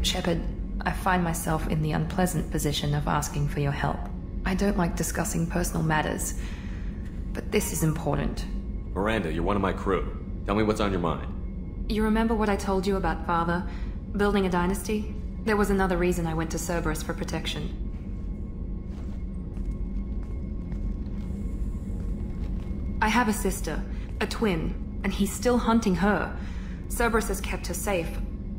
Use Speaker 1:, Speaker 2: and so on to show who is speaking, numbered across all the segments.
Speaker 1: Shepard, I find myself in the unpleasant position of asking for your help. I don't like discussing personal matters, but this is important.
Speaker 2: Miranda, you're one of my crew. Tell me what's on your mind.
Speaker 1: You remember what I told you about Father? Building a dynasty? There was another reason I went to Cerberus for protection. I have a sister, a twin, and he's still hunting her. Cerberus has kept her safe,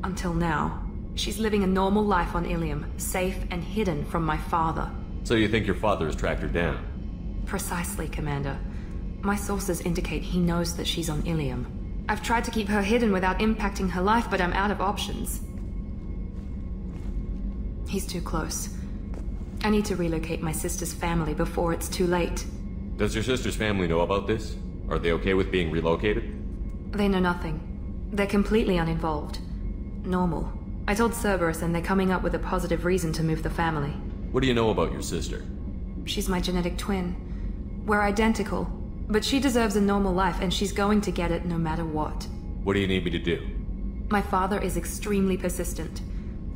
Speaker 1: until now. She's living a normal life on Illium, safe and hidden from my father.
Speaker 2: So you think your father has tracked her down?
Speaker 1: Precisely, Commander. My sources indicate he knows that she's on Illium. I've tried to keep her hidden without impacting her life, but I'm out of options. He's too close. I need to relocate my sister's family before it's too late.
Speaker 2: Does your sister's family know about this? Are they okay with being relocated?
Speaker 1: They know nothing. They're completely uninvolved. Normal. I told Cerberus and they're coming up with a positive reason to move the family.
Speaker 2: What do you know about your sister?
Speaker 1: She's my genetic twin. We're identical, but she deserves a normal life and she's going to get it no matter what.
Speaker 2: What do you need me to do?
Speaker 1: My father is extremely persistent.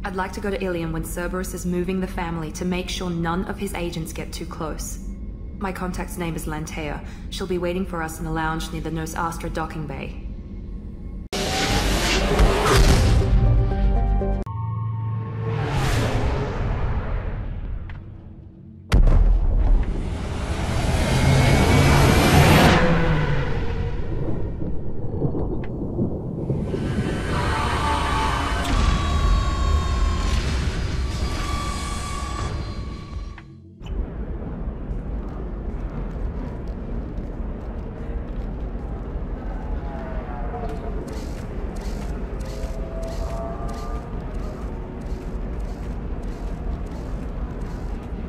Speaker 1: I'd like to go to Illium when Cerberus is moving the family to make sure none of his agents get too close. My contact's name is Lantea. She'll be waiting for us in a lounge near the Nos Astra docking bay.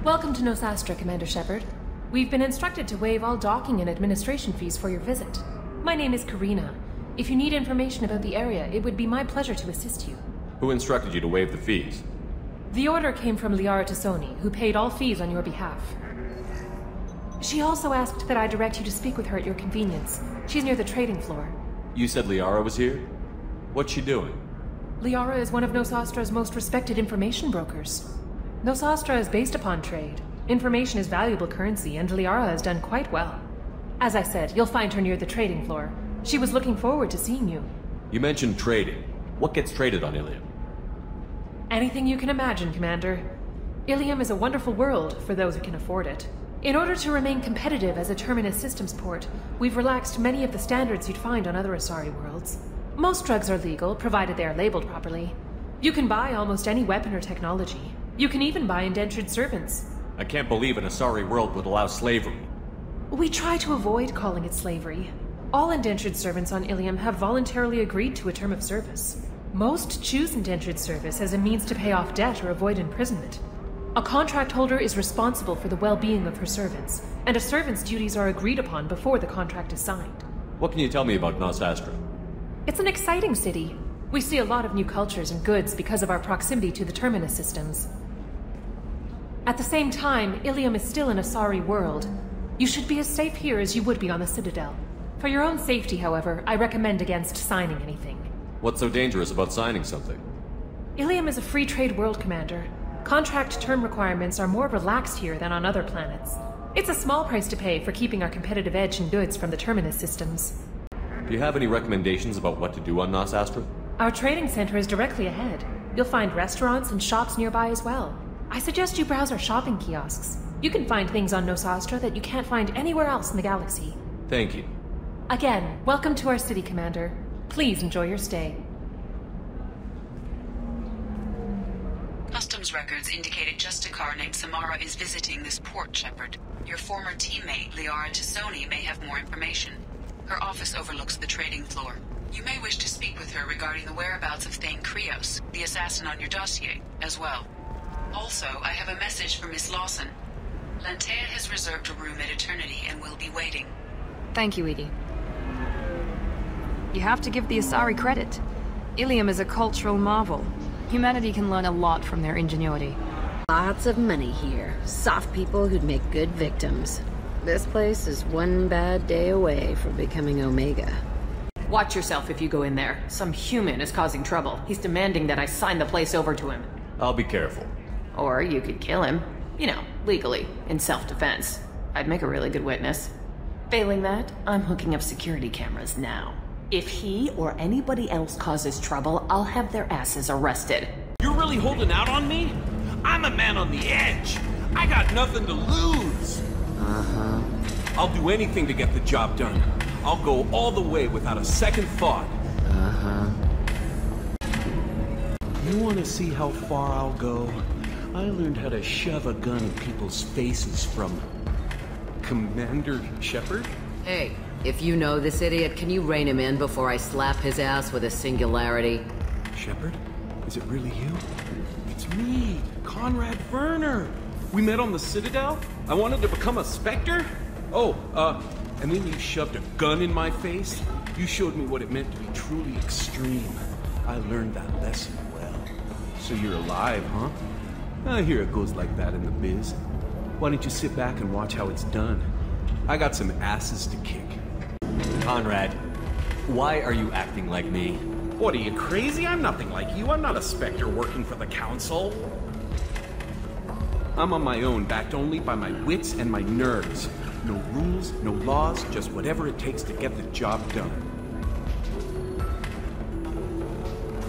Speaker 3: Welcome to Nos Astra, Commander Shepard. We've been instructed to waive all docking and administration fees for your visit. My name is Karina. If you need information about the area, it would be my pleasure to assist you.
Speaker 2: Who instructed you to waive the fees?
Speaker 3: The order came from Liara Tassoni, who paid all fees on your behalf. She also asked that I direct you to speak with her at your convenience. She's near the trading floor.
Speaker 2: You said Liara was here? What's she doing?
Speaker 3: Liara is one of Nos Astra's most respected information brokers. Nos Astra is based upon trade. Information is valuable currency, and Liara has done quite well. As I said, you'll find her near the trading floor. She was looking forward to seeing you.
Speaker 2: You mentioned trading. What gets traded on Illium?
Speaker 3: Anything you can imagine, Commander. Illium is a wonderful world for those who can afford it. In order to remain competitive as a Terminus systems port, we've relaxed many of the standards you'd find on other Asari worlds. Most drugs are legal, provided they are labeled properly. You can buy almost any weapon or technology. You can even buy indentured servants.
Speaker 2: I can't believe an Asari world would allow slavery.
Speaker 3: We try to avoid calling it slavery. All indentured servants on Illium have voluntarily agreed to a term of service. Most choose indentured service as a means to pay off debt or avoid imprisonment. A contract holder is responsible for the well-being of her servants, and a servant's duties are agreed upon before the contract is signed.
Speaker 2: What can you tell me about Nos Astra?
Speaker 3: It's an exciting city. We see a lot of new cultures and goods because of our proximity to the Terminus systems. At the same time, Illium is still an Asari world. You should be as safe here as you would be on the Citadel. For your own safety, however, I recommend against signing anything.
Speaker 2: What's so dangerous about signing something?
Speaker 3: Illium is a free trade world, Commander. Contract term requirements are more relaxed here than on other planets. It's a small price to pay for keeping our competitive edge in goods from the Terminus systems.
Speaker 2: Do you have any recommendations about what to do on Nos Astra?
Speaker 3: Our trading center is directly ahead. You'll find restaurants and shops nearby as well. I suggest you browse our shopping kiosks. You can find things on Nos Astra that you can't find anywhere else in the galaxy.
Speaker 2: Thank you.
Speaker 3: Again, welcome to our city, Commander. Please enjoy your stay.
Speaker 4: Customs records indicated just a car named Samara is visiting this port, Shepard. Your former teammate, Liara Tassoni, may have more information. Her office overlooks the trading floor. You may wish to speak with her regarding the whereabouts of Thane Krios, the assassin on your dossier, as well. Also, I have a message for Miss Lawson. Lantea has reserved a room at Eternity and will be waiting.
Speaker 1: Thank you, Edie. You have to give the Asari credit. Illium is a cultural marvel. Humanity can learn a lot from their ingenuity.
Speaker 5: Lots of money here. Soft people who'd make good victims. This place is one bad day away from becoming Omega.
Speaker 3: Watch yourself if you go in there. Some human is causing trouble. He's demanding that I sign the place over to him.
Speaker 2: I'll be careful.
Speaker 3: Or you could kill him. You know, legally, in self-defense. I'd make a really good witness. Failing that, I'm hooking up security cameras now. If he or anybody else causes trouble, I'll have their asses arrested.
Speaker 6: You're really holding out on me? I'm a man on the edge. I got nothing to lose. I'll do anything to get the job done. I'll go all the way without a second thought. You want to see how far I'll go? I learned how to shove a gun in people's faces from Commander Shepard?
Speaker 5: Hey, if you know this idiot, can you rein him in before I slap his ass with a singularity?
Speaker 6: Shepard? Is it really you? It's me, Conrad Werner. We met on the Citadel? I wanted to become a Spectre? Oh, and then you shoved a gun in my face? You showed me what it meant to be truly extreme. I learned that lesson well. So you're alive, huh? I hear it goes like that in the biz. Why don't you sit back and watch how it's done? I got some asses to kick.
Speaker 2: Conrad, why are you acting like me?
Speaker 6: What, are you crazy? I'm nothing like you. I'm not a Spectre working for the Council. I'm on my own, backed only by my wits and my nerves. No rules, no laws, just whatever it takes to get the job done.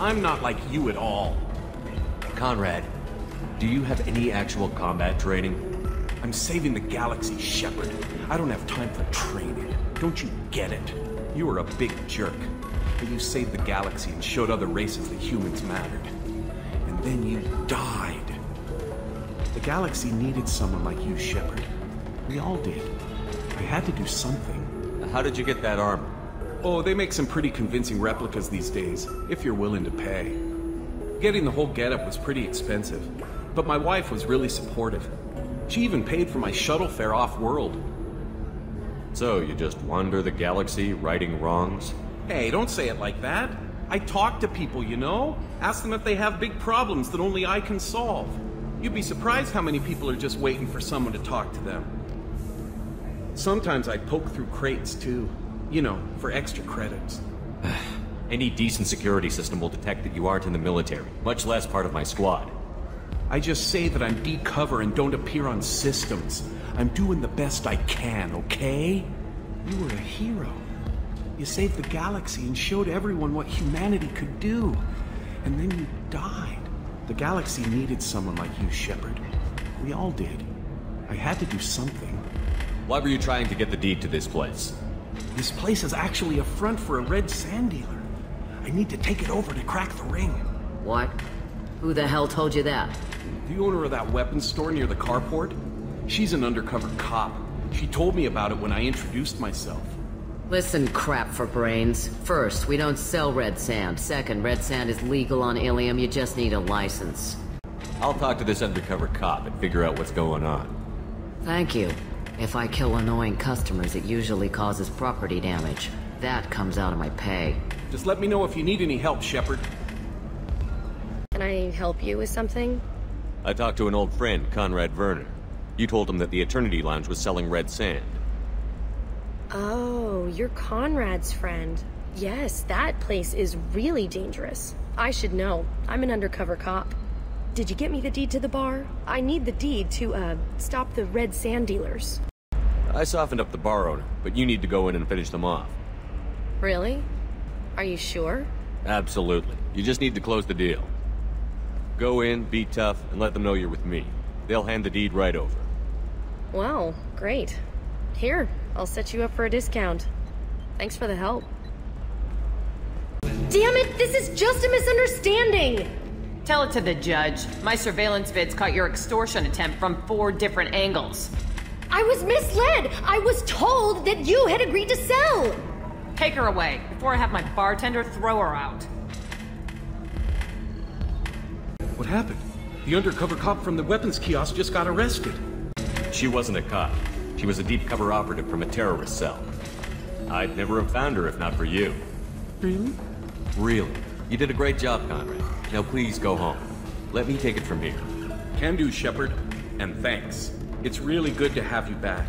Speaker 6: I'm not like you at all.
Speaker 2: Conrad, do you have any actual combat training?
Speaker 6: I'm saving the galaxy, Shepard. I don't have time for training. Don't you get it? You were a big jerk. But you saved the galaxy and showed other races that humans mattered. And then you died. The galaxy needed someone like you, Shepard. We all did. I had to do something.
Speaker 2: How did you get that armor?
Speaker 6: Oh, they make some pretty convincing replicas these days, if you're willing to pay. Getting the whole getup was pretty expensive, but my wife was really supportive. She even paid for my shuttle fare off-world.
Speaker 2: So, you just wander the galaxy, righting wrongs?
Speaker 6: Hey, don't say it like that. I talk to people, you know? Ask them if they have big problems that only I can solve. You'd be surprised how many people are just waiting for someone to talk to them. Sometimes I poke through crates, too. You know, for extra credits.
Speaker 2: Any decent security system will detect that you aren't in the military, much less part of my squad.
Speaker 6: I just say that I'm decover and don't appear on systems. I'm doing the best I can, okay? You were a hero. You saved the galaxy and showed everyone what humanity could do. And then you died. The galaxy needed someone like you, Shepard. We all did. I had to do something.
Speaker 2: Why were you trying to get the deed to this place?
Speaker 6: This place is actually a front for a red sand dealer. I need to take it over to crack the ring.
Speaker 5: What? Who the hell told you that?
Speaker 6: The owner of that weapons store near the carport? She's an undercover cop. She told me about it when I introduced myself.
Speaker 5: Listen, crap for brains. First, we don't sell red sand. Second, red sand is legal on Illium. You just need a license.
Speaker 2: I'll talk to this undercover cop and figure out what's going on.
Speaker 5: Thank you. If I kill annoying customers, it usually causes property damage. That comes out of my pay.
Speaker 6: Just let me know if you need any help, Shepard.
Speaker 7: Can I help you with something?
Speaker 2: I talked to an old friend, Conrad Werner. You told him that the Eternity Lounge was selling red sand.
Speaker 7: Oh, you're Conrad's friend. Yes, that place is really dangerous. I should know. I'm an undercover cop. Did you get me the deed to the bar? I need the deed to, stop the red sand dealers.
Speaker 2: I softened up the bar owner, but you need to go in and finish them off.
Speaker 7: Really? Are you sure?
Speaker 2: Absolutely. You just need to close the deal. Go in, be tough, and let them know you're with me. They'll hand the deed right over.
Speaker 7: Wow, great. Here, I'll set you up for a discount. Thanks for the help. Damn it, this is just a misunderstanding!
Speaker 3: Tell it to the judge. My surveillance vids caught your extortion attempt from 4 different angles.
Speaker 7: I was misled! I was told that you had agreed to sell!
Speaker 3: Take her away, before I have my bartender throw her out.
Speaker 6: What happened? The undercover cop from the weapons kiosk just got arrested.
Speaker 2: She wasn't a cop. She was a deep cover operative from a terrorist cell. I'd never have found her if not for you.
Speaker 6: Really?
Speaker 2: Really. You did a great job, Conrad. Now please go home. Let me take it from here.
Speaker 6: Can do, Shepard. And thanks. It's really good to have you back.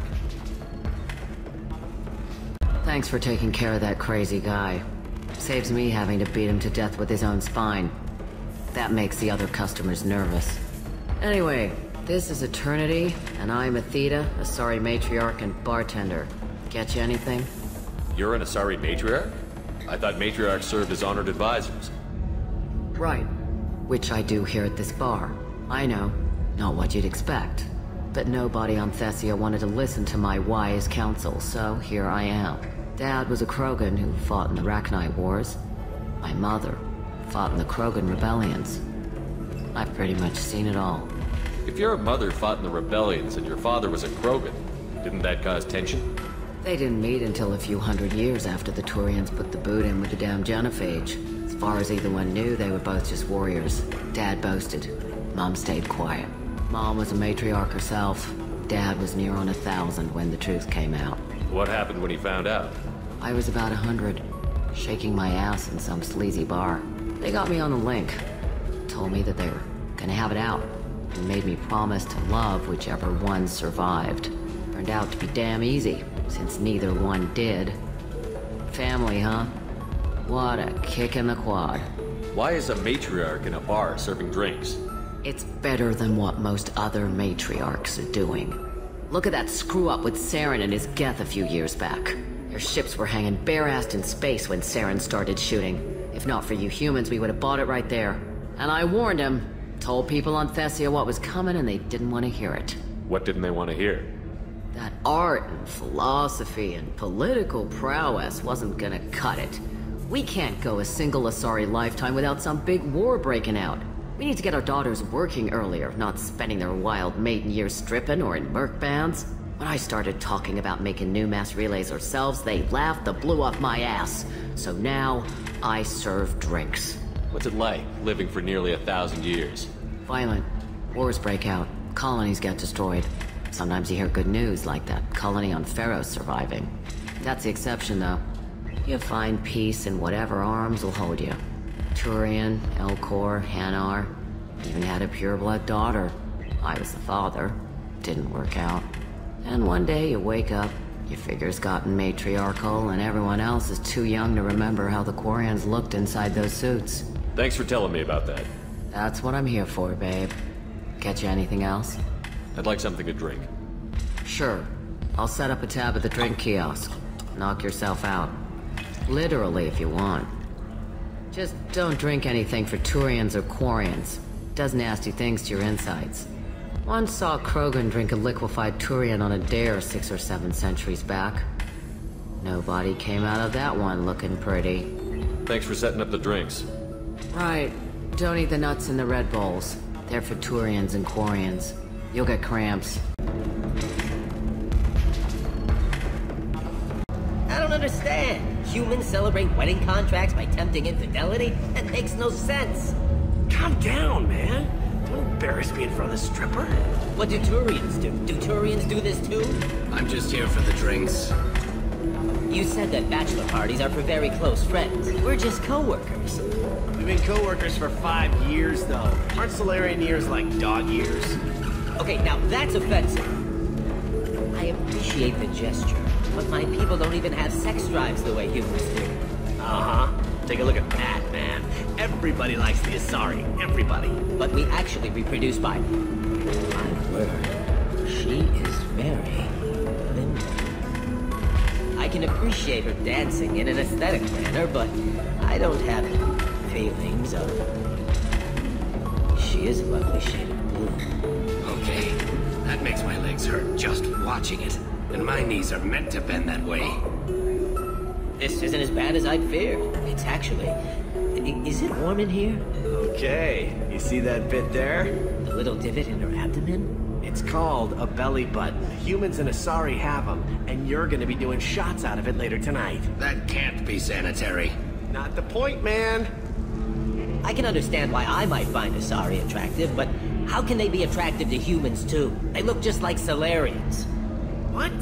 Speaker 5: Thanks for taking care of that crazy guy. Saves me having to beat him to death with his own spine. That makes the other customers nervous. Anyway, this is Eternity, and I'm Athena, Asari matriarch and bartender. Get you anything?
Speaker 2: You're an Asari matriarch? I thought matriarchs served as honored advisors.
Speaker 5: Right. Which I do here at this bar. I know. Not what you'd expect. But nobody on Thessia wanted to listen to my wise counsel, so here I am. Dad was a Krogan who fought in the Rachni Wars. My mother fought in the Krogan rebellions. I've pretty much seen it all.
Speaker 2: If your mother fought in the rebellions and your father was a Krogan, didn't that cause tension?
Speaker 5: They didn't meet until a few hundred years after the Turians put the boot in with the damn genophage. As far as either one knew, they were both just warriors. Dad boasted. Mom stayed quiet. Mom was a matriarch herself. Dad was near on 1,000 when the truth came out.
Speaker 2: What happened when he found out?
Speaker 5: I was about 100, shaking my ass in some sleazy bar. They got me on the link. Told me that they were gonna have it out, and made me promise to love whichever one survived. Turned out to be damn easy, since neither one did. Family, huh? What a kick in the quad.
Speaker 2: Why is a matriarch in a bar serving drinks?
Speaker 5: It's better than what most other matriarchs are doing. Look at that screw-up with Saren and his Geth a few years back. Their ships were hanging bare-assed in space when Saren started shooting. If not for you humans, we would have bought it right there. And I warned him. Told people on Thessia what was coming, and they didn't want to hear it.
Speaker 2: What didn't they want to hear?
Speaker 5: That art and philosophy and political prowess wasn't gonna cut it. We can't go a single Asari lifetime without some big war breaking out. We need to get our daughters working earlier, not spending their wild maiden years stripping or in merc bands. When I started talking about making new mass relays ourselves, they laughed the blue off my ass. So now, I serve drinks.
Speaker 2: What's it like, living for nearly 1,000 years?
Speaker 5: Violent. Wars break out. Colonies get destroyed. Sometimes you hear good news, like that colony on Pharaoh surviving. That's the exception, though. You find peace in whatever arms will hold you. Turian, Elcor, Hanar. Even had a pureblood daughter. I was the father. Didn't work out. And one day you wake up, your figure's gotten matriarchal, and everyone else is too young to remember how the Quarians looked inside those suits.
Speaker 2: Thanks for telling me about that.
Speaker 5: That's what I'm here for, babe. Get you anything else?
Speaker 2: I'd like something to drink.
Speaker 5: Sure. I'll set up a tab at the drink kiosk. Knock yourself out. Literally, if you want. Just don't drink anything for Turians or Quarians. Does nasty things to your insides. Once saw Krogan drink a liquefied Turian on a dare 6 or 7 centuries back. Nobody came out of that one looking pretty.
Speaker 2: Thanks for setting up the drinks.
Speaker 5: Right. Don't eat the nuts in the Red Bowls. They're for Turians and Quarians. You'll get cramps.
Speaker 8: I don't understand. Humans celebrate wedding contracts by tempting infidelity? That makes no sense.
Speaker 9: Calm down, man. Don't embarrass me in front of the stripper.
Speaker 8: What do Turians do? Do Turians do this too?
Speaker 9: I'm just here for the drinks.
Speaker 8: You said that bachelor parties are for very close friends. We're just co-workers.
Speaker 9: We've been co-workers for 5 years, though. Aren't Solarian years like dog years?
Speaker 8: Okay, now that's offensive. I appreciate the gesture, but my people don't even have sex drives the way humans do.
Speaker 9: Uh-huh. Take a look at that, man. Everybody likes the Asari. Everybody.
Speaker 8: But we actually reproduce by... My word. She is very... limber. I can appreciate her dancing in an aesthetic manner, but I don't have feelings of... She is a lovely shade of blue.
Speaker 9: Okay. That makes my legs hurt just watching it. And my knees are meant to bend that way.
Speaker 8: This isn't as bad as I'd feared. It's actually... Is it warm in here?
Speaker 9: Okay. You see that bit there?
Speaker 8: The little divot in her abdomen?
Speaker 9: It's called a belly button. Humans and Asari have them, and you're gonna be doing shots out of it later tonight. That can't be sanitary. Not the point, man.
Speaker 8: I can understand why I might find Asari attractive, but how can they be attractive to humans too? They look just like Solarians.
Speaker 9: What?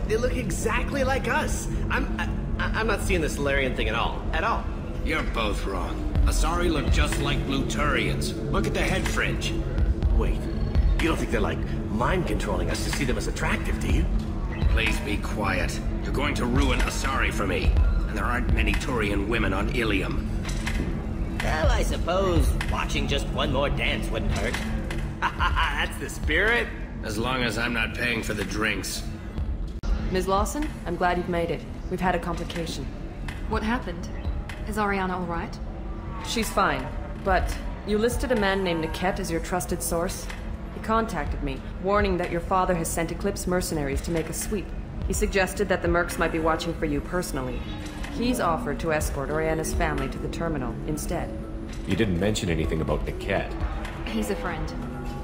Speaker 9: They look exactly like us. I'm not seeing the Solarian thing at all. At all. You're both wrong. Asari look just like Blue Turians. Look at the head fringe. Wait, you don't think they're like mind controlling us to see them as attractive, do you? Please be quiet. You're going to ruin Asari for me. and there aren't many Turian women on Illium.
Speaker 8: Well, I suppose watching just one more dance wouldn't hurt.
Speaker 9: That's the spirit. As long as I'm not paying for the drinks.
Speaker 10: Ms. Lawson, I'm glad you've made it. We've had a complication.
Speaker 1: What happened? Is Oriana all right?
Speaker 10: She's fine, but you listed a man named Niket as your trusted source. He contacted me, warning that your father has sent Eclipse mercenaries to make a sweep. He suggested that the mercs might be watching for you personally. He's offered to escort Oriana's family to the terminal instead.
Speaker 2: You didn't mention anything about Niket.
Speaker 1: He's a friend.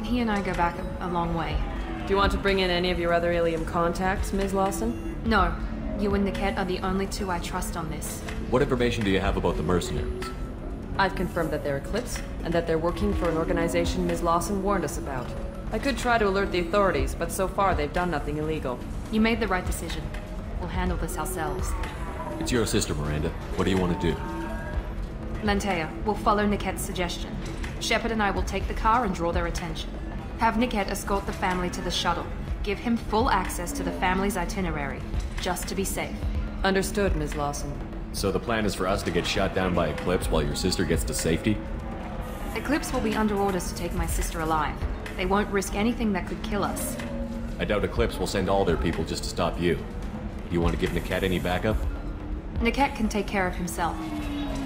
Speaker 1: He and I go back a long way.
Speaker 10: Do you want to bring in any of your other Illium contacts, Ms. Lawson?
Speaker 1: No. You and Niket are the only two I trust on this.
Speaker 2: What information do you have about the mercenaries?
Speaker 10: I've confirmed that they're Eclipse, and that they're working for an organization Ms. Lawson warned us about. I could try to alert the authorities, but so far they've done nothing illegal.
Speaker 1: You made the right decision. We'll handle this ourselves.
Speaker 2: It's your sister, Miranda. What do you want to do?
Speaker 1: Lantea, we'll follow Niket's suggestion. Shepard and I will take the car and draw their attention. Have Niket escort the family to the shuttle. Give him full access to the family's itinerary, just to be safe.
Speaker 10: Understood, Ms. Lawson.
Speaker 2: So the plan is for us to get shot down by Eclipse while your sister gets to safety?
Speaker 1: Eclipse will be under orders to take my sister alive. They won't risk anything that could kill us.
Speaker 2: I doubt Eclipse will send all their people just to stop you. You want to give Niket any backup?
Speaker 1: Niket can take care of himself.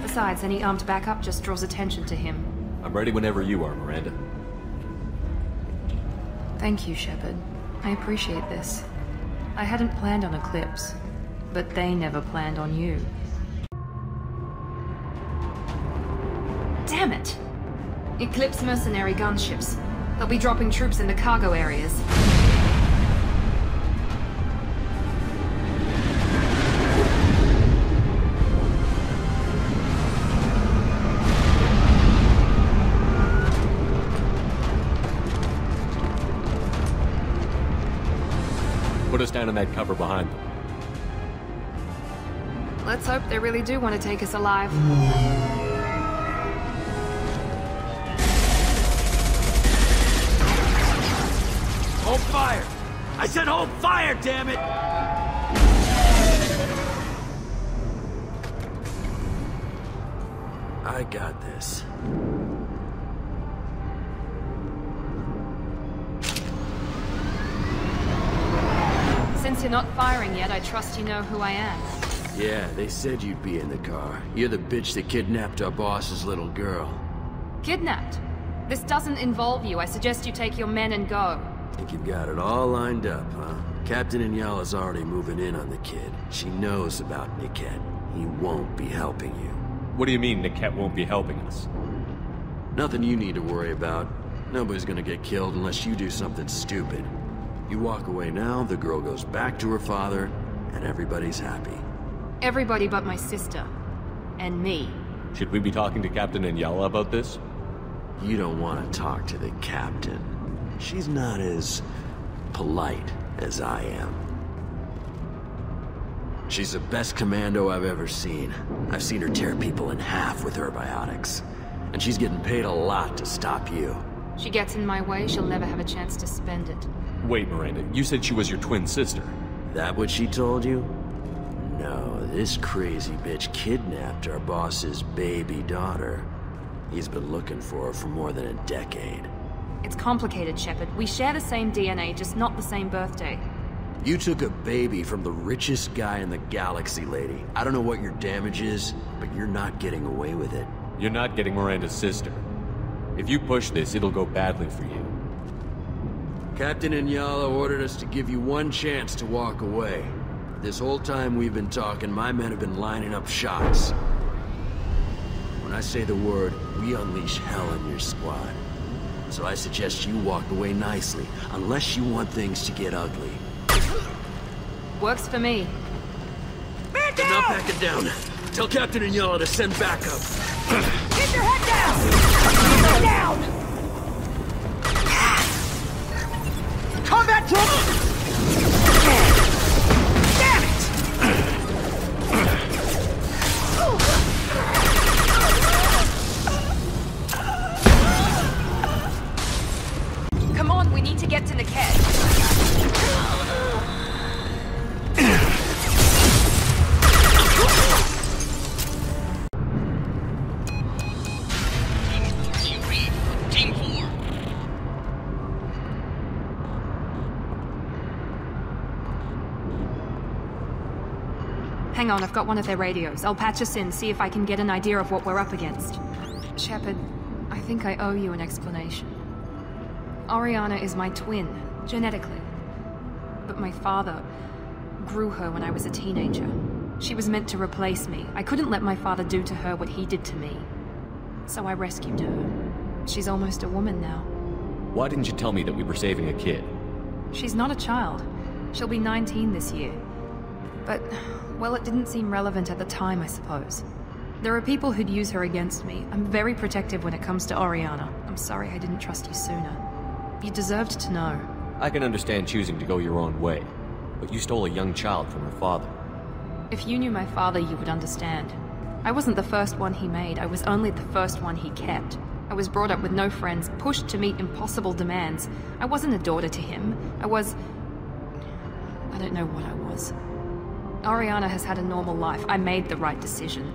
Speaker 1: Besides, any armed backup just draws attention to him.
Speaker 2: I'm ready whenever you are, Miranda.
Speaker 1: Thank you, Shepard. I appreciate this. I hadn't planned on Eclipse, but they never planned on you. Damn it! Eclipse mercenary gunships. They'll be dropping troops in the cargo areas.
Speaker 2: Put us down in that cover behind them.
Speaker 1: Let's hope they really do want to take us alive.
Speaker 11: Hold fire! I said hold fire, damn it! I got this.
Speaker 1: Since you're not firing yet, I trust you know who I am.
Speaker 11: Yeah, they said you'd be in the car. You're the bitch that kidnapped our boss's little girl.
Speaker 1: Kidnapped? This doesn't involve you. I suggest you take your men and go.
Speaker 11: Think you've got it all lined up, huh? Captain Inyala's already moving in on the kid. She knows about Niket. He won't be helping you.
Speaker 2: What do you mean Niket won't be helping us?
Speaker 11: Nothing you need to worry about. Nobody's gonna get killed unless you do something stupid. You walk away now, the girl goes back to her father, and everybody's happy.
Speaker 1: Everybody but my sister. And me.
Speaker 2: Should we be talking to Captain Inyala about this?
Speaker 11: You don't want to talk to the captain. She's not as polite as I am. She's the best commando I've ever seen. I've seen her tear people in half with her biotics. And she's getting paid a lot to stop you.
Speaker 1: She gets in my way, she'll never have a chance to spend it.
Speaker 2: Wait, Miranda, you said she was your twin sister.
Speaker 11: That what she told you? No, this crazy bitch kidnapped our boss's baby daughter. He's been looking for her for more than a decade.
Speaker 1: It's complicated, Shepard. We share the same DNA, just not the same birthday.
Speaker 11: You took a baby from the richest guy in the galaxy, lady. I don't know what your damage is, but you're not getting away with it.
Speaker 2: You're not getting Miranda's sister. If you push this, it'll go badly for you.
Speaker 11: Captain Inyala ordered us to give you one chance to walk away. This whole time we've been talking, my men have been lining up shots. When I say the word, we unleash hell in your squad. So I suggest you walk away nicely, unless you want things to get ugly.
Speaker 1: Works for me.
Speaker 11: Man down! Not backing down. Tell Captain Inyala to send backup.
Speaker 12: Get your head down! Get down! Combat troops! Damn it!
Speaker 1: Come on, we need to get to Niket. Hang on, I've got one of their radios. I'll patch us in, see if I can get an idea of what we're up against. Shepard, I think I owe you an explanation. Oriana is my twin, genetically. But my father grew her when I was a teenager. She was meant to replace me. I couldn't let my father do to her what he did to me. So I rescued her. She's almost a woman now.
Speaker 2: Why didn't you tell me that we were saving a kid?
Speaker 1: She's not a child. She'll be 19 this year. But, well, it didn't seem relevant at the time, I suppose. There are people who'd use her against me. I'm very protective when it comes to Oriana. I'm sorry I didn't trust you sooner. You deserved to know.
Speaker 2: I can understand choosing to go your own way, but you stole a young child from her father.
Speaker 1: If you knew my father, you would understand. I wasn't the first one he made. I was only the first one he kept. I was brought up with no friends, pushed to meet impossible demands. I wasn't a daughter to him. I don't know what I was. Oriana has had a normal life. I made the right decision.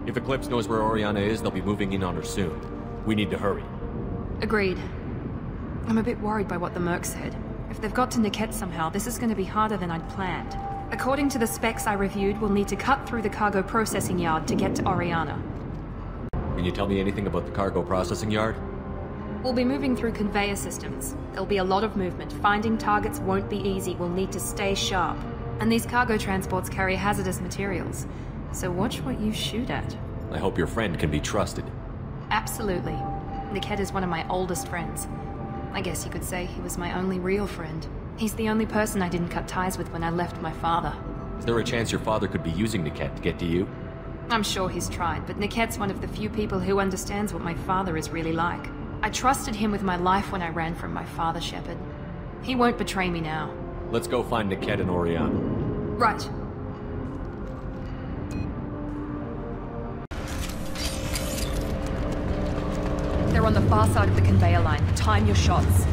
Speaker 2: If Eclipse knows where Oriana is, they'll be moving in on her soon. We need to hurry.
Speaker 1: Agreed. I'm a bit worried by what the Merc said. If they've got to Niket somehow, this is going to be harder than I'd planned. According to the specs I reviewed, we'll need to cut through the cargo processing yard to get to Oriana.
Speaker 2: Can you tell me anything about the cargo processing yard?
Speaker 1: We'll be moving through conveyor systems. There'll be a lot of movement. Finding targets won't be easy. We'll need to stay sharp. And these cargo transports carry hazardous materials. So watch what you shoot at.
Speaker 2: I hope your friend can be trusted.
Speaker 1: Absolutely. Niket is one of my oldest friends. I guess you could say he was my only real friend. He's the only person I didn't cut ties with when I left my father.
Speaker 2: Is there a chance your father could be using Niket to get to you?
Speaker 1: I'm sure he's tried, but Niket's one of the few people who understands what my father is really like. I trusted him with my life when I ran from my father, Shepard. He won't betray me now.
Speaker 2: Let's go find Niket and Oriana.
Speaker 1: Right. They're on the far side of the conveyor line. Time your shots.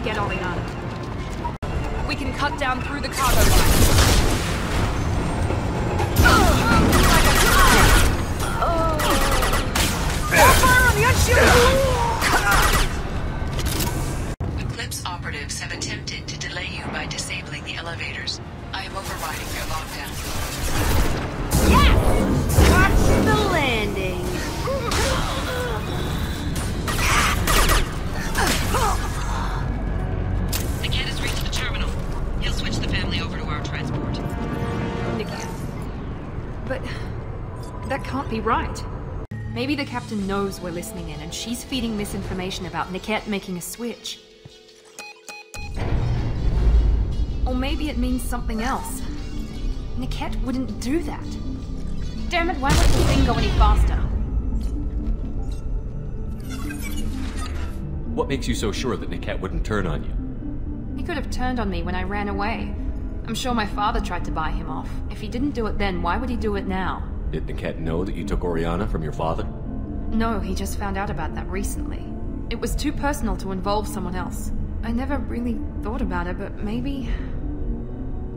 Speaker 1: Get Oriana. We can cut down through the cargo line.
Speaker 12: Fire on the
Speaker 4: Eclipse operatives have attempted to delay you by disabling the elevators. I am overriding their lockdown.
Speaker 12: Yes! Watch the landing.
Speaker 1: But that can't be right. Maybe the captain knows we're listening in and she's feeding misinformation about Niket making a switch. Or maybe it means something else. Niket wouldn't do that. Damn it, why won't the thing go any faster?
Speaker 2: What makes you so sure that Niket wouldn't turn on you?
Speaker 1: He could have turned on me when I ran away. I'm sure my father tried to buy him off. If he didn't do it then, why would he do it now?
Speaker 2: Did Niket know that you took Oriana from your father?
Speaker 1: No, he just found out about that recently. It was too personal to involve someone else. I never really thought about it, but maybe...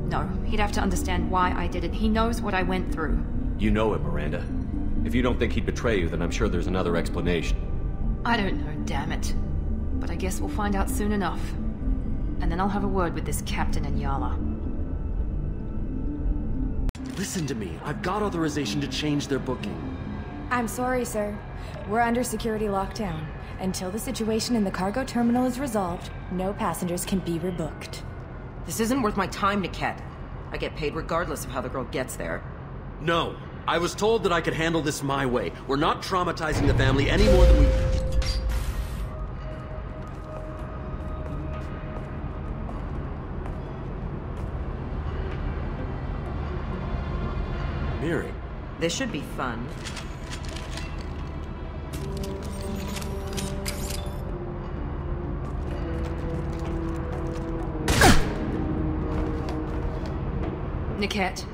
Speaker 1: No, he'd have to understand why I did it. He knows what I went through.
Speaker 2: You know him, Miranda. If you don't think he'd betray you, then I'm sure there's another explanation.
Speaker 1: I don't know, damn it. But I guess we'll find out soon enough. And then I'll have a word with this captain and Yala.
Speaker 13: Listen to me. I've got authorization to change their booking.
Speaker 14: I'm sorry, sir. We're under security lockdown. Until the situation in the cargo terminal is resolved, no passengers can be rebooked.
Speaker 15: This isn't worth my time, Niket. I get paid regardless of how the girl gets there.
Speaker 13: No. I was told that I could handle this my way. We're not traumatizing the family any more than we... Miri.
Speaker 15: This should be fun.
Speaker 1: Niket,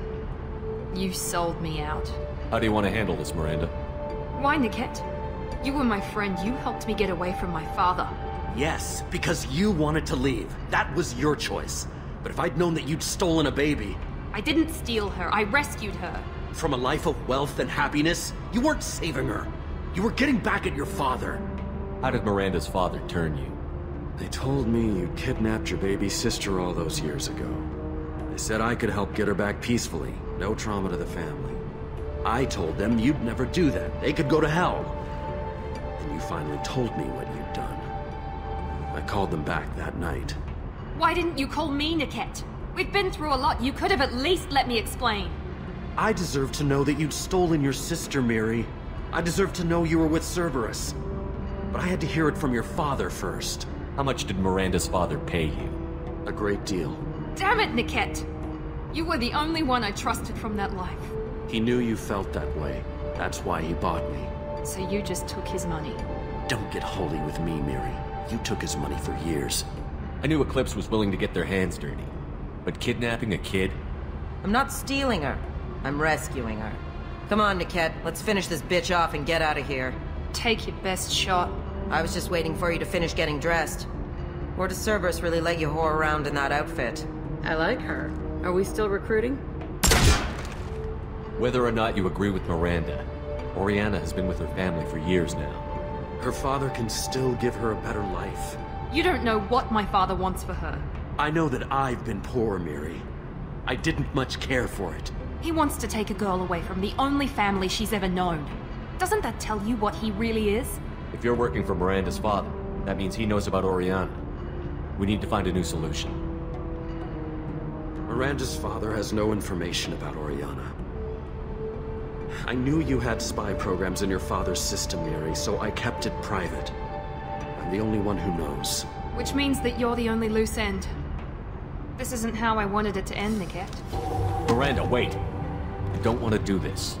Speaker 1: You sold me out.
Speaker 2: How do you want to handle this, Miranda?
Speaker 1: Why, Niket? You were my friend. You helped me get away from my father.
Speaker 13: Yes, because you wanted to leave. That was your choice. But if I'd known that you'd stolen a baby...
Speaker 1: I didn't steal her. I rescued her.
Speaker 13: From a life of wealth and happiness, you weren't saving her. You were getting back at your father.
Speaker 2: How did Miranda's father turn you?
Speaker 11: They told me you kidnapped your baby sister all those years ago. They said I could help get her back peacefully. No trauma to the family.
Speaker 13: I told them you'd never do that. They could go to hell. And you finally told me what you'd done.
Speaker 11: I called them back that night.
Speaker 1: Why didn't you call me, Niket? We've been through a lot. You could have at least let me explain.
Speaker 13: I deserve to know that you'd stolen your sister, Miri. I deserve to know you were with Cerberus. But I had to hear it from your father first.
Speaker 2: How much did Miranda's father pay you?
Speaker 13: A great deal.
Speaker 1: Damn it, Niket! You were the only one I trusted from that life.
Speaker 11: He knew you felt that way. That's why he bought me.
Speaker 1: So you just took his money?
Speaker 11: Don't get holy with me, Miri. You took his money for years.
Speaker 2: I knew Eclipse was willing to get their hands dirty. But kidnapping a kid?
Speaker 15: I'm not stealing her. I'm rescuing her. Come on, Niket. Let's finish this bitch off and get out of here.
Speaker 1: Take your best shot.
Speaker 15: I was just waiting for you to finish getting dressed. Or does Cerberus really let you whore around in that outfit?
Speaker 10: I like her. Are we still recruiting?
Speaker 2: Whether or not you agree with Miranda, Oriana has been with her family for years now.
Speaker 11: Her father can still give her a better life.
Speaker 1: You don't know what my father wants for her.
Speaker 11: I know that I've been poor, Miri. I didn't much care for it.
Speaker 1: He wants to take a girl away from the only family she's ever known. Doesn't that tell you what he really is?
Speaker 2: If you're working for Miranda's father, that means he knows about Oriana. We need to find a new solution.
Speaker 11: Miranda's father has no information about Oriana. I knew you had spy programs in your father's system, Miri, so I kept it private. I'm the only one who knows.
Speaker 1: Which means that you're the only loose end. This isn't how I wanted it to end, Niket.
Speaker 2: Miranda, wait! I don't want to do this.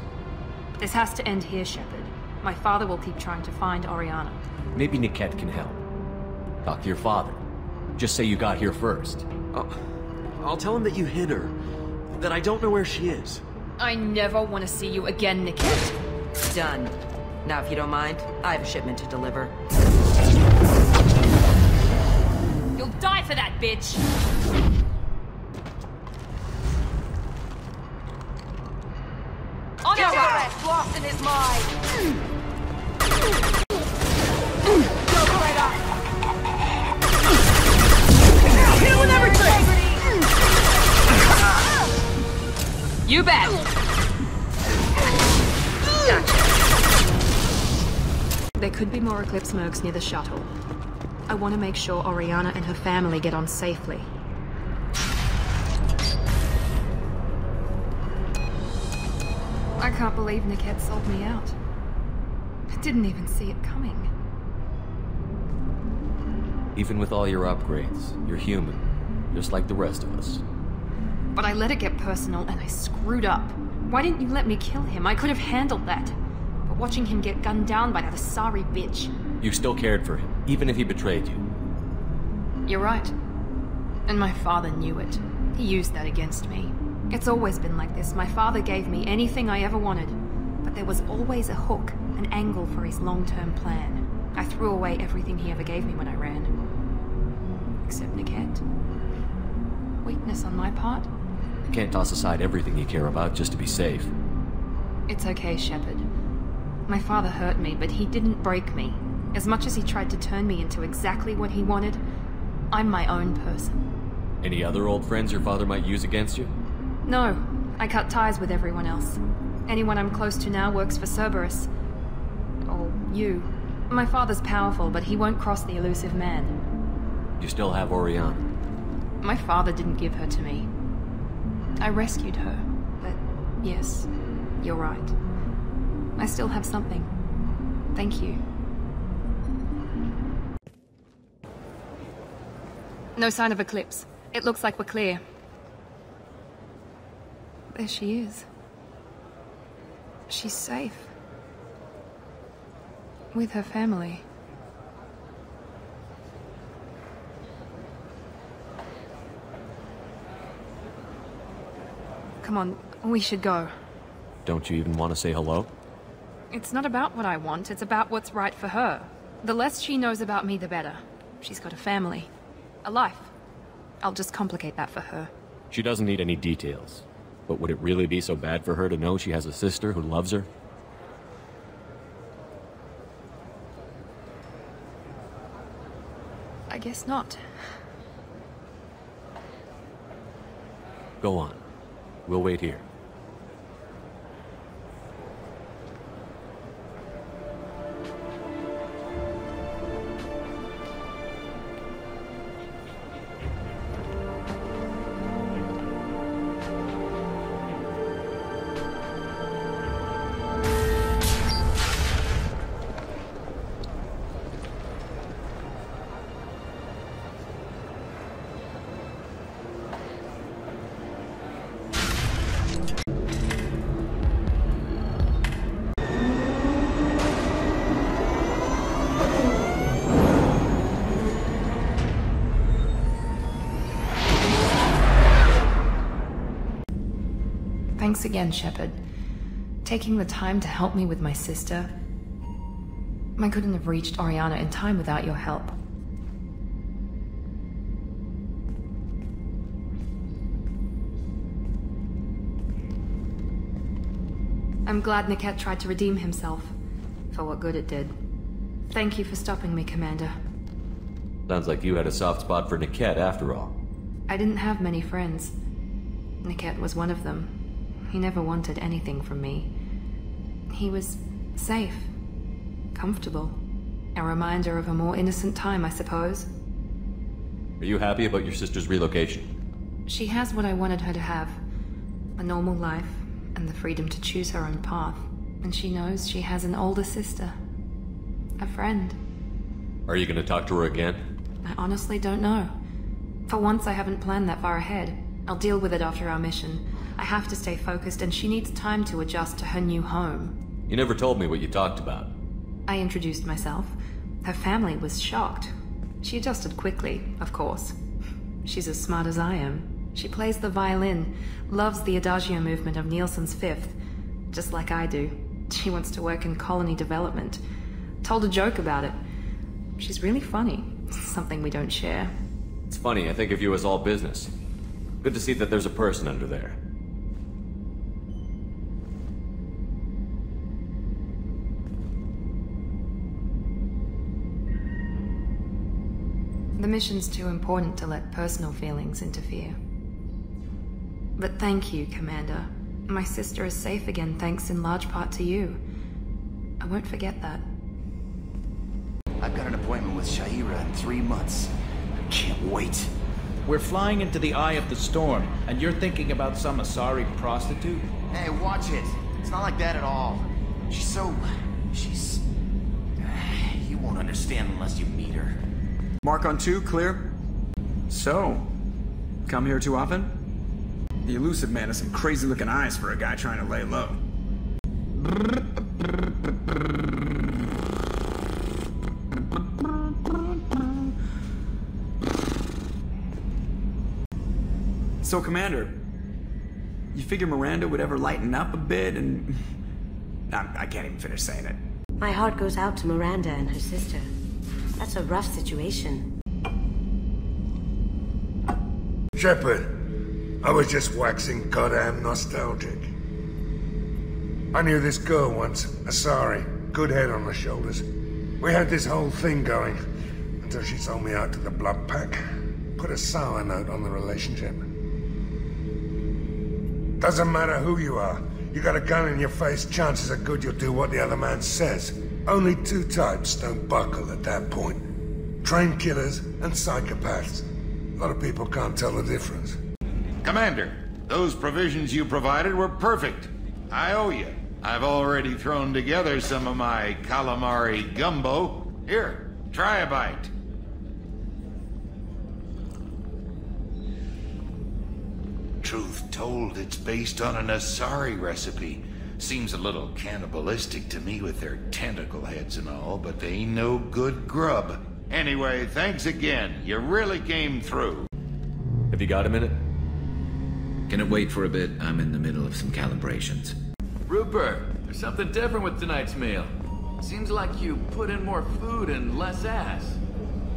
Speaker 1: This has to end here, Shepard. My father will keep trying to find Oriana.
Speaker 2: Maybe Niket can help. Talk to your father. Just say you got here first.
Speaker 11: I'll tell him that you hid her. That I don't know where she is.
Speaker 1: I never want to see you again, Niket.
Speaker 15: Done. Now, if you don't mind, I have a shipment to deliver.
Speaker 1: You'll die for that, bitch! On our
Speaker 12: Cigarette lost in his mind! Go right up! Hit him with everything!
Speaker 1: You bet! There could be more Eclipse mercs near the shuttle. I want to make sure Oriana and her family get on safely. I can't believe Niket sold me out. I didn't even see it coming.
Speaker 2: Even with all your upgrades, you're human, just like the rest of us.
Speaker 1: But I let it get personal and I screwed up. Why didn't you let me kill him? I could have handled that. But watching him get gunned down by that Asari bitch...
Speaker 2: You still cared for him, even if he betrayed you.
Speaker 1: You're right. And my father knew it. He used that against me. It's always been like this. My father gave me anything I ever wanted. But there was always a hook, an angle for his long-term plan. I threw away everything he ever gave me when I ran. Except Niket. Weakness on my part?
Speaker 2: You can't toss aside everything you care about just to be safe.
Speaker 1: It's okay, Shepard. My father hurt me, but he didn't break me. As much as he tried to turn me into exactly what he wanted, I'm my own person.
Speaker 2: Any other old friends your father might use against you?
Speaker 1: No, I cut ties with everyone else. Anyone I'm close to now works for Cerberus. Or you. My father's powerful, but he won't cross the elusive man.
Speaker 2: You still have Oriana.
Speaker 1: My father didn't give her to me. I rescued her, but yes, you're right. I still have something. Thank you. No sign of Eclipse. It looks like we're clear. There she is. She's safe. With her family. Come on, we should go.
Speaker 2: Don't you even want to say hello?
Speaker 1: It's not about what I want, it's about what's right for her. The less she knows about me, the better. She's got a family. A life. I'll just complicate that for her.
Speaker 2: She doesn't need any details. But would it really be so bad for her to know she has a sister who loves her?
Speaker 1: I guess not.
Speaker 2: Go on. We'll wait here.
Speaker 1: Thanks again, Shepard. Taking the time to help me with my sister. I couldn't have reached Oriana in time without your help. I'm glad Niket tried to redeem himself, for what good it did. Thank you for stopping me, Commander.
Speaker 2: Sounds like you had a soft spot for Niket after all.
Speaker 1: I didn't have many friends. Niket was one of them. He never wanted anything from me. He was safe, comfortable. A reminder of a more innocent time, I suppose.
Speaker 2: Are you happy about your sister's relocation?
Speaker 1: She has what I wanted her to have. A normal life, and the freedom to choose her own path. And she knows she has an older sister. A friend.
Speaker 2: Are you gonna talk to her again?
Speaker 1: I honestly don't know. For once, I haven't planned that far ahead. I'll deal with it after our mission. I have to stay focused, and she needs time to adjust to her new home.
Speaker 2: You never told me what you talked about.
Speaker 1: I introduced myself. Her family was shocked. She adjusted quickly, of course. She's as smart as I am. She plays the violin, loves the Adagio movement of Nielsen's Fifth, just like I do. She wants to work in colony development. Told a joke about it. She's really funny. Something we don't share.
Speaker 2: It's funny, I think of you as all business. Good to see that there's a person under there.
Speaker 1: The mission's too important to let personal feelings interfere. But thank you, Commander. My sister is safe again thanks in large part to you. I won't forget that.
Speaker 16: I've got an appointment with Shaira in 3 months. I can't wait.
Speaker 17: We're flying into the eye of the storm, and you're thinking about some Asari prostitute?
Speaker 16: Hey, watch it. It's not like that at all. She's... You won't understand unless you meet her.
Speaker 18: Mark on 2, clear. So, come here too often? The elusive man has some crazy looking eyes for a guy trying to lay low. So, Commander, you figure Miranda would ever lighten up a bit and... I can't even finish saying it.
Speaker 19: My heart goes out to Miranda and her sister. That's a rough situation.
Speaker 20: Shepard, I was just waxing goddamn nostalgic. I knew this girl once, Asari, good head on her shoulders. We had this whole thing going, until she sold me out to the blood pack. Put a sour note on the relationship. Doesn't matter who you are. You got a gun in your face, chances are good you'll do what the other man says. Only 2 types don't buckle at that point. Trained killers and psychopaths. A lot of people can't tell the difference.
Speaker 21: Commander, those provisions you provided were perfect. I owe you. I've already thrown together some of my calamari gumbo. Here, try a bite. Truth told, it's based on an Asari recipe. Seems a little cannibalistic to me with their tentacle heads and all, but they ain't no good grub. Anyway, thanks again. You really came through.
Speaker 2: Have you got a minute?
Speaker 7: Can it wait for a bit? I'm in the middle of some calibrations.
Speaker 11: Rupert, there's something different with tonight's meal. Seems like you put in more food and less ass.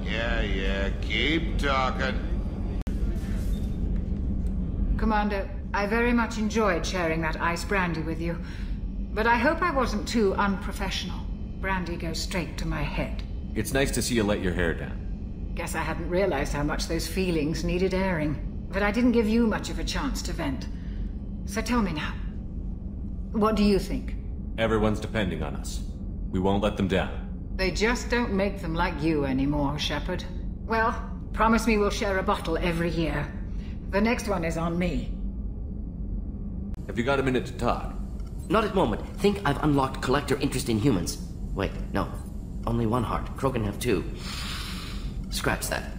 Speaker 21: Yeah, keep talking.
Speaker 22: Commander, I very much enjoyed sharing that ice brandy with you. But I hope I wasn't too unprofessional. Brandy goes straight to my head.
Speaker 2: It's nice to see you let your hair down.
Speaker 22: Guess I hadn't realized how much those feelings needed airing. But I didn't give you much of a chance to vent. So tell me now. What do you think?
Speaker 2: Everyone's depending on us. We won't let them down.
Speaker 22: They just don't make them like you anymore, Shepard. Well, promise me we'll share a bottle every year. The next one is on me.
Speaker 2: Have you got a minute to talk?
Speaker 23: Not at the moment. Think I've unlocked collector interest in humans. Wait, no. Only one heart. Krogan have two. Scratch that.